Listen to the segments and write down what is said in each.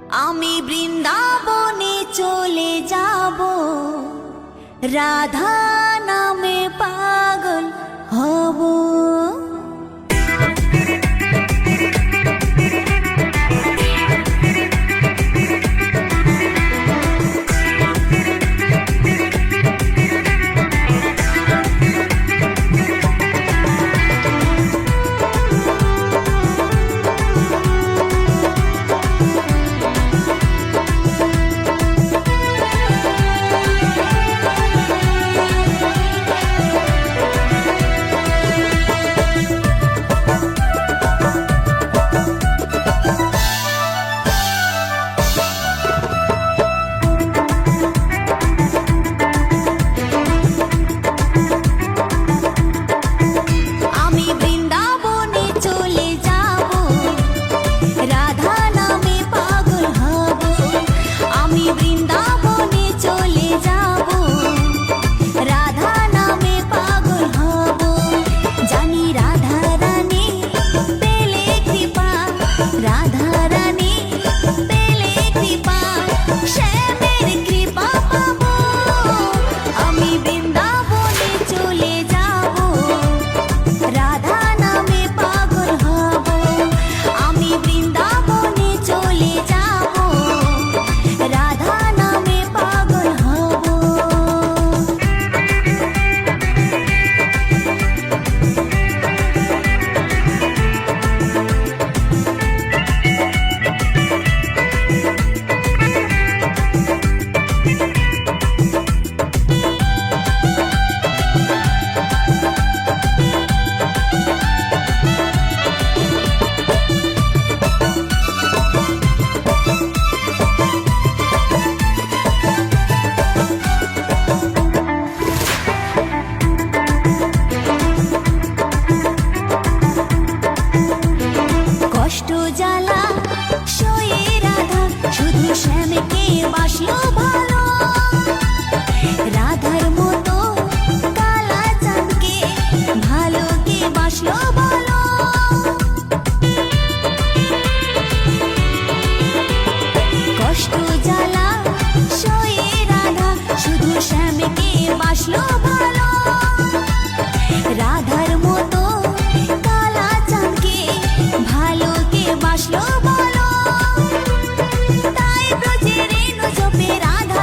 আমি বৃন্দাবনে চলে যাব, রাধা নামে পাগল হব। শ্যামকে বাসলো ভালো, রাধার মতো কালা চাঁদকে ভালো কে বাসলো ভালো। কষ্ট জ্বালা সয়ে রাধা শুধু শ্যামকে বাসলো ভালো, রাধার মতো কালা চাঁদকে ভালো কে বাসলো ভালো। তাই ব্রজে রেণু জপে রাধা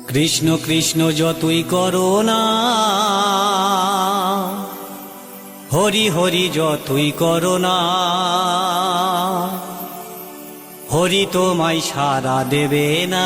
কৃষ্ণ কৃষ্ণ যতই করো না, হরি হরি যতই করো না, হরি তোমায় সাড়া দেবে না।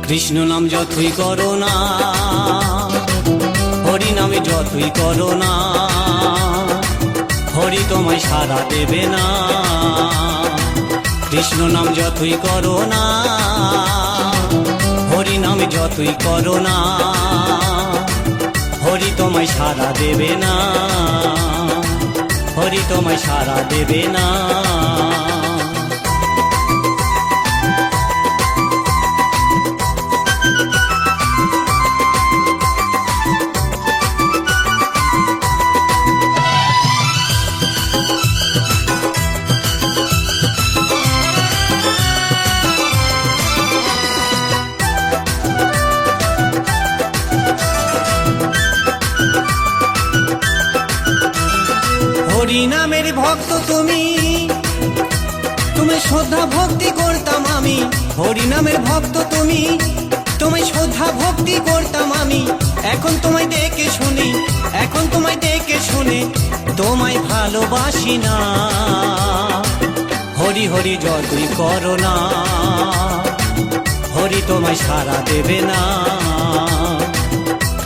কৃষ্ণ নাম যতই করো না, হরি নামে যতই করো না, হরি তোমায় সাড়া দেবে না। কৃষ্ণ নাম যতই করো না, হরি নামে যতই করো না, হরি তোমায় সাড়া দেবে না, হরি তোমায় সাড়া দেবে না। হরি নামের ভক্ত তুমি, তুমি শ্রদ্ধা ভক্তি করতাম আমি। হরি নামের ভক্ত তুমি, তোমায় শ্রদ্ধা ভক্তি করতাম আমি। এখন তোমায় দেখে শুনি, এখন তোমায় দেখে শুনে তোমায় ভালোবাসি না। হরি হরি যতই করো না, হরি তোমায় সাড়া দেবে না।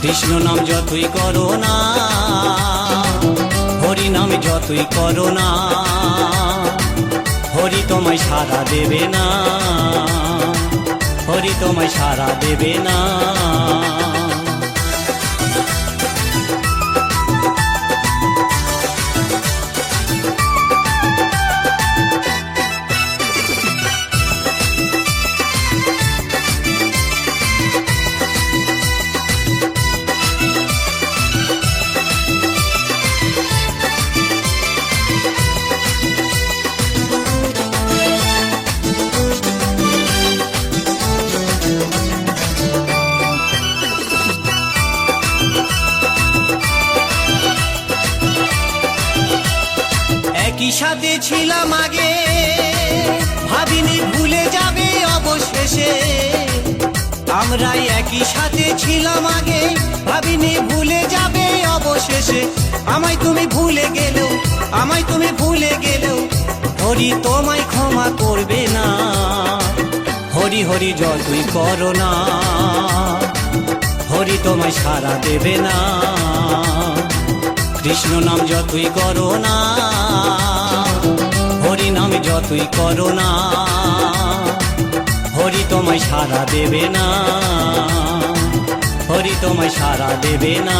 কৃষ্ণ নাম যতই করো না, হরি নামে যতই করো না, হরি তোমায় সাড়া দেবে না, হরি তোমায় সাড়া দেবে না। একই সাথে ছিলাম আগে, ভাবিনি ভুলে যাবে অবশেষে। আমরা একই সাথে ছিলাম আগে, ভাবিনি ভুলে যাবে অবশেষে। আমায় তুমি ভুলে গেলেও, আমায় তুমি ভুলে গেলেও, হরি তোমায় ক্ষমা করবে না। হরি হরি যতই করো না, হরি তোমায় সাড়া দেবে না। কৃষ্ণ নাম যতই করো না, হরি নামে যতই করো না, হরি তোমায় সাড়া দেবে না, হরি তোমায় সাড়া দেবে না।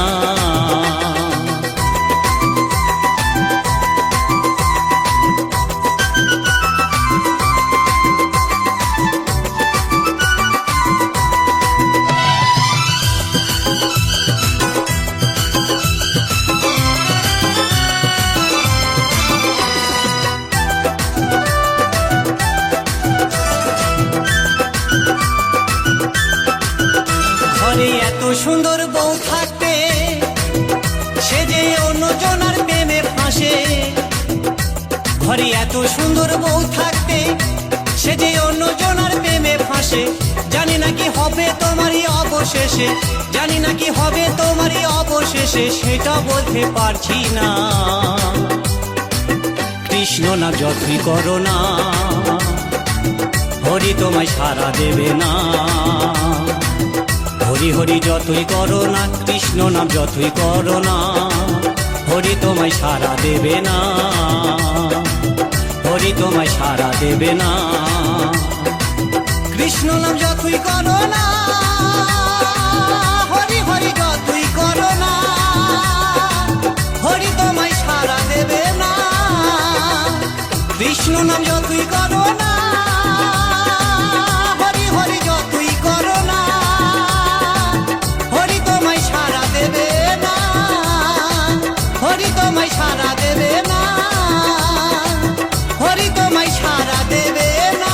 ঘরে এত সুন্দর বউ থাকতে, সে যে অন্যজনার প্রেমে ফাঁসে। ঘরে এত সুন্দর বউ থাকতে, সে যে অন্যজনার প্রেমে ফাঁসে। জানি না কি হবে তোমারই অবশেষে, জানি না কি হবে তোমারই অবশেষে, সেটা বলতে পারছি না। কৃষ্ণ না যতই করো না, হরি তোমায় সাড়া দেবে না। হরি হরি যতই করো না, কৃষ্ণ নাম যতই করো না, হরি তোমায় সাড়া দেবে না, হরি তোমায় সাড়া দেবে না। কৃষ্ণ নাম যতই করো না, হরি হরি যতই করো না, হরি তোমায় সাড়া দেবে না। হরি তোমায় সারা দেবে না, হরি তোমায় সারা দেবে না।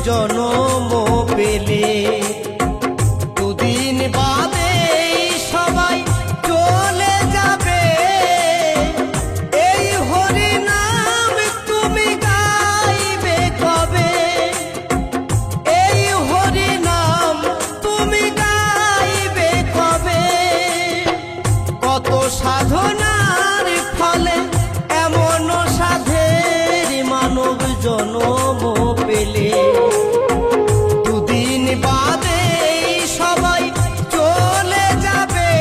জনম পেলে দুদিন বাদে সবাই চলে যাবে এই হরি নাম তুমি গাইবে কবে এই হরি নাম তুমি গাইবে কবে কত সাধনার ফলে এমন সাধের মানব জনম পেলে দুদিন বাদে সবাই চলে যাবে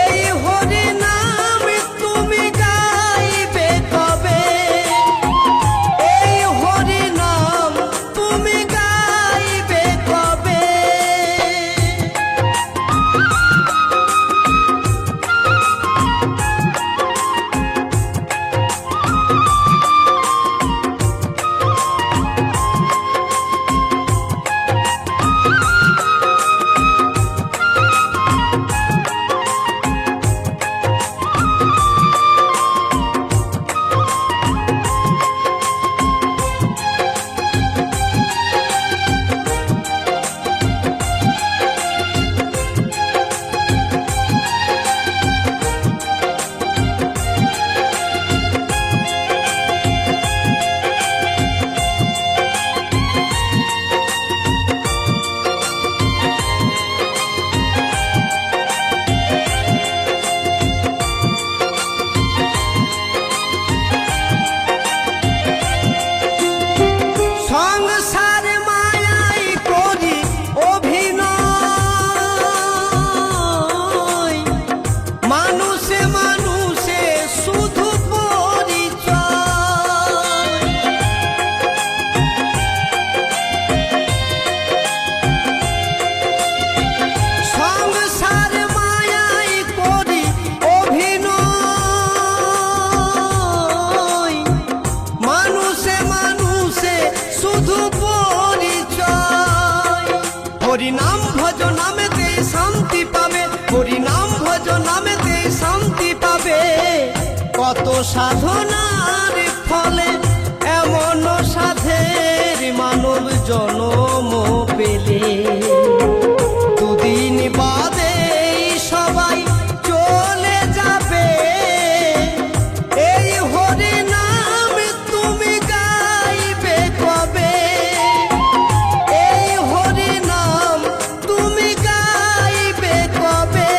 এই হরি নাম তুমি গাইবে কবে এই হরি নাম তুমি গাইবে কবে সংসার মায়াই করি অভিনয় মানুষে মানুষে শুধু পরিচয় সংসার মায়াই করি অভিনয় মানুষে মানুষে শুধু পরিচয় হরি নাম ভজ নামেতে শান্তি পাবে হরি নাম ভজ নামেতে শান্তি পাবে কত সাধনার ফলে এমন সাধের মানব জনম পেলে দুদিন বাদে সবাই চলে যাবে এই হরি নাম তুমি গাইবে কবে এই হরি নাম তুমি গাইবে কবে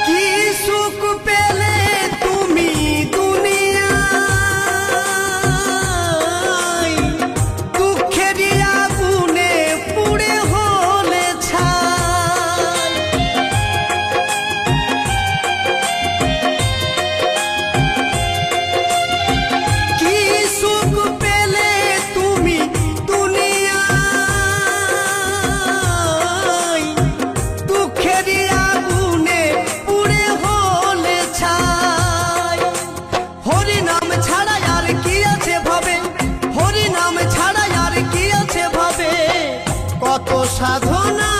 কি সুখ পেলে তুমি দুনিয়ায় দুঃখেরই আগুনে পুড়ে হলে ছাই কি সুখ পেলে তুমি দুনিয়ায় দুঃখেরই আগুনে পুড়ে হলে ছাই হরি নাম ছাড়া আর কি আছে ভাবে হরি নাম ছাড়া আর কি আছে ভাবে কত সাধনা